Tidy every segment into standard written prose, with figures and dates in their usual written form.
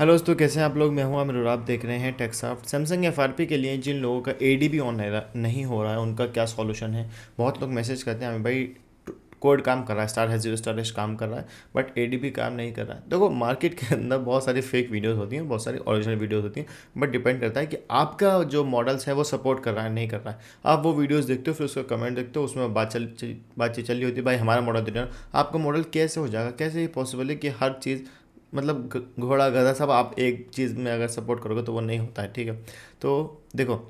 Hello दोस्तों, कैसे हैं आप लोग। मैं हूं आमिर और आप देख रहे हैं टेक्सॉफ्ट। सैमसंग एफआरपी के लिए जिन लोगों का एडीबी ऑन नहीं हो रहा है उनका क्या सॉल्यूशन है। बहुत लोग मैसेज करते हैं हमें, भाई कोड काम कर रहा है, स्टार है जीरो स्टार हैश काम कर रहा है बट एडीबी काम नहीं कर रहा है। देखो, मार्केट के अंदर बहुत सारी फेक वीडियोस होती हैं, बहुत सारी ओरिजिनल वीडियोस होती हैं, बट डिपेंड करता है कि आपका जो मॉडल्स है वो सपोर्ट कर रहा है नहीं कर रहा है। आप वो वीडियोस देखते हो, फिर उसका कमेंट देखते हो, उसमें बातचीत चल रही होती है, भाई हमारा मॉडल दे देना। आपका मॉडल कैसे हो जाएगा, कैसे ये पॉसिबल है कि हर चीज़ मतलब घोड़ा गधा सब आप एक चीज़ में अगर सपोर्ट करोगे तो वो नहीं होता है। ठीक है, तो देखो,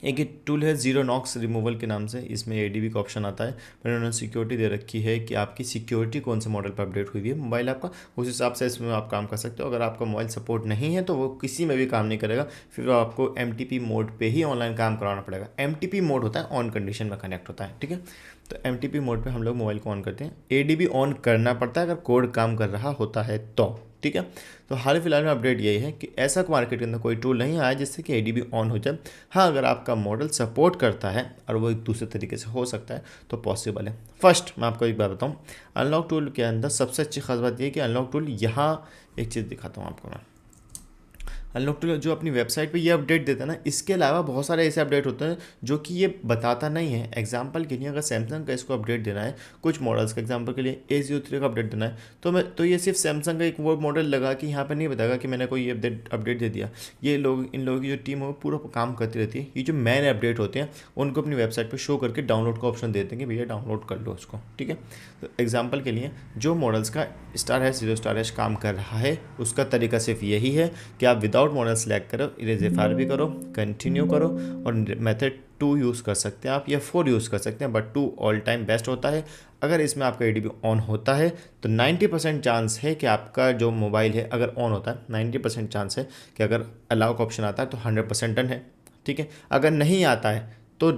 एक ये टूल है जीरो नॉक्स रिमूवल के नाम से, इसमें एडीबी का ऑप्शन आता है। फिर उन्होंने सिक्योरिटी दे रखी है कि आपकी सिक्योरिटी कौन से मॉडल पर अपडेट हुई है मोबाइल आपका, उस हिसाब से इसमें आप काम कर सकते हो। अगर आपका मोबाइल सपोर्ट नहीं है तो वो किसी में भी काम नहीं करेगा, फिर आपको एम मोड पे ही ऑनलाइन काम कराना पड़ेगा। एम मोड होता है ऑन कंडीशन में कनेक्ट होता है। ठीक है, तो एम मोड पे हम लोग मोबाइल को ऑन करते हैं। एडीबी ऑन करना पड़ता है अगर कोड काम कर रहा होता है तो। ठीक है, तो हाल फिलहाल में अपडेट यही है कि ऐसा मार्केट के अंदर कोई टूल नहीं आया जिससे कि एडीबी ऑन हो जाए। हाँ, अगर आपका मॉडल सपोर्ट करता है और वो एक दूसरे तरीके से हो सकता है तो पॉसिबल है। फर्स्ट मैं आपको एक बात बताऊँ, अनलॉक टूल के अंदर सबसे अच्छी खास बात ये है कि अनलॉक टूल यहाँ एक चीज़ दिखाता हूँ आपको मैं। अनलॉक टूल जो अपनी वेबसाइट पे ये अपडेट देता है ना, इसके अलावा बहुत सारे ऐसे अपडेट होते हैं जो कि ये बताता नहीं है। एग्जांपल के लिए अगर सैमसंग का इसको अपडेट देना है, कुछ मॉडल्स का एग्जांपल के लिए A03 का अपडेट देना है, तो ये सिर्फ सैमसंग का एक वो मॉडल लगा कि यहाँ पर नहीं बताएगा कि मैंने कोई अपडेट दे दिया। ये लोग, इन लोगों की जो टीम है वो पूरा काम करती रहती है। ये जो मैन अपडेट होते हैं उनको अपनी वेबसाइट पर शो करके डाउनलोड का ऑप्शन देते हैं कि भैया डाउनलोड कर लो उसको। ठीक है, तो एग्जाम्पल के लिए जो मॉडल्स का स्टार है जीरो स्टार हैश काम कर रहा है उसका तरीका सिर्फ यही है कि आप विदाउट मॉडल सेलेक्ट करो, इरेज एफआर भी करो, कंटिन्यू करो, और मेथड 2 यूज़ कर सकते हैं आप या 4 यूज़ कर सकते हैं, बट 2 ऑल टाइम बेस्ट होता है। अगर इसमें आपका एडीबी ऑन होता है तो 90% चांस है कि आपका जो मोबाइल है, अगर ऑन होता है 90% चांस है कि अगर अलाउ का ऑप्शन आता है तो 100% डन है। ठीक है, अगर नहीं आता है तो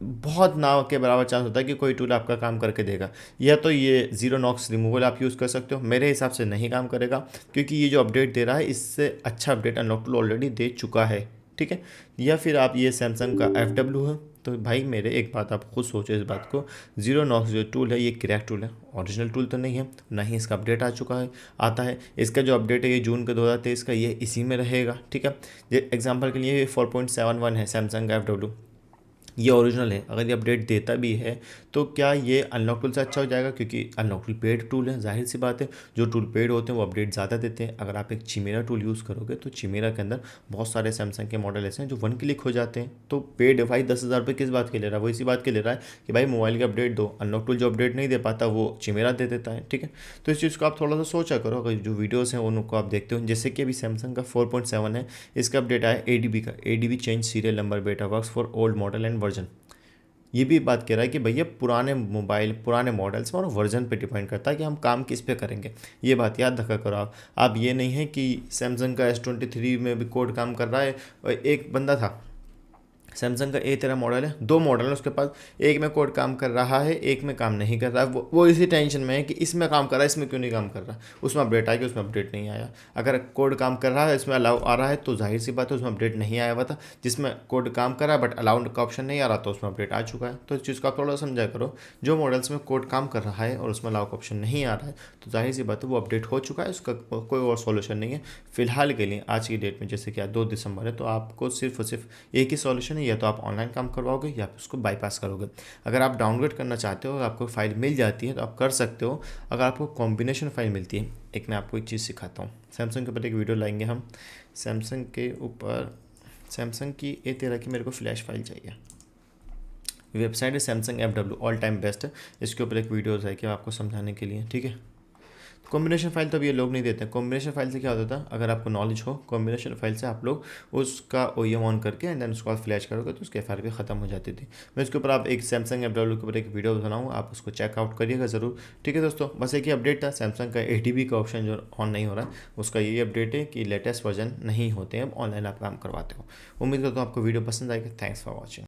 बहुत ना के बराबर चांस होता है कि कोई टूल आपका काम करके देगा। या तो ये जीरो नॉक्स रिमूवल आप यूज़ कर सकते हो, मेरे हिसाब से नहीं काम करेगा क्योंकि ये जो अपडेट दे रहा है इससे अच्छा अपडेट अनलॉक टूल ऑलरेडी दे चुका है। ठीक है, या फिर आप ये सैमसंग का FW है, तो भाई मेरे एक बात आप खुद सोचो इस बात को, जीरो नॉक्स जो टूल है ये क्रैक टूल है, ओरिजिनल टूल तो नहीं है, ना ही इसका अपडेट आ चुका है, आता है। इसका जो अपडेट है ये जून का 2023 का, ये इसी में रहेगा। ठीक है, ये एग्जाम्पल के लिए ये 4.71 है सैमसंग का FW, ये ओरिजिनल है। अगर ये अपडेट देता भी है तो क्या ये अनलॉक टूल से अच्छा हो जाएगा, क्योंकि अनलॉक टूल पेड टूल है, जाहिर सी बात है जो टूल पेड होते हैं वो अपडेट ज़्यादा देते हैं। अगर आप एक चिमेरा टूल यूज़ करोगे तो चिमेरा के अंदर बहुत सारे सैमसंग के मॉडल ऐसे हैं जो 1 क्लिक हो जाते हैं। तो पेड भाई 10,000 रुपये किस बात के ले रहा है, वो इसी बात के ले रहा है कि भाई मोबाइल के अपडेट दो। अनलॉक टूल जो अपडेट नहीं दे पाता वो चिमेरा दे देता है। ठीक है, तो इस चीज़ को आप थोड़ा सा सोचा करो। अगर जो वीडियोज़ हैं उनको आप देखते हो, जैसे कि अभी सैमसंग का 4.7 है, इसका अपडेट आया एडीबी का, एडीबी चेंज सीरियल नंबर बेटा works for old model and version. ये भी बात कह रहा है कि भैया पुराने मोबाइल पुराने मॉडल्स में और वर्जन पे डिपेंड करता है कि हम काम किस पे करेंगे। ये बात याद रखा करो आप ये नहीं है कि सैमसंग का S23 में भी कोड काम कर रहा है। और एक बंदा था, सैमसंग का A13 मॉडल है, 2 मॉडल है उसके पास, एक में कोड काम कर रहा है, एक में काम नहीं कर रहा है। वो इसी टेंशन में है कि इसमें काम कर रहा है, इसमें क्यों नहीं काम कर रहा। उसमें अपडेट आएगी, उसमें अपडेट नहीं आया। अगर कोड काम कर रहा है, इसमें अलाउ आ रहा है तो जाहिर सी बात है उसमें अपडेट नहीं आया हुआ था। जिसमें कोड काम कर रहा है बट अलाउड का ऑप्शन नहीं आ रहा तो उसमें अपडेट आ चुका है। तो इस चीज़ को आप थोड़ा समझा करो, जो मॉडल्स में कोड काम कर रहा है और उसमें अलाउ का ऑप्शन नहीं आ रहा है तो जाहिर सी बात है वो अपडेट हो चुका है, उसका कोई और सॉल्यूशन नहीं है फिलहाल के लिए। आज की डेट में जैसे कि आज 2 दिसंबर है, तो आपको सिर्फ और सिर्फ एक ही सॉल्यूशन है, या तो आप ऑनलाइन काम करवाओगे या फिर उसको बाईपास करोगे। अगर आप डाउनग्रेड करना चाहते हो, आपको फाइल मिल जाती है तो आप कर सकते हो। अगर आपको कॉम्बिनेशन फाइल मिलती है, एक मैं आपको एक चीज़ सिखाता हूँ। सैमसंग के ऊपर एक वीडियो लाएंगे हम, सैमसंग के ऊपर सैमसंग की A13 की मेरे को फ्लैश फाइल चाहिए। वेबसाइट है Samsung FW, all time best है। इसके ऊपर एक वीडियोज़ है कि आपको समझाने के लिए। ठीक है, कॉम्बिनेशन फाइल तो अब ये लोग नहीं देते हैं। कॉम्बिनेशन फाइल से क्या होता था, अगर आपको नॉलेज हो, कॉम्बिनेशन फाइल से आप लोग उसका OEM ऑन करके एंड देन उसको आप फ्लैश करोगे तो उसकी FRP ख़त्म हो जाती थी। मैं इसके ऊपर आप एक सैमसंग FW के ऊपर एक वीडियो बनाऊँ, आप उसको चेकआउट करिएगा ज़रूर। ठीक है दोस्तों, बस एक ही अपडेट था, सैमसंग का ADB का ऑप्शन जो ऑन नहीं हो रहा है उसका यही अपडेट है कि लेटेस्ट वर्जन नहीं होते हैं, अब ऑनलाइन आप काम करवाते हो। उम्मीद करता हूँ आपको वीडियो पसंद आएगा। Thanks for watching.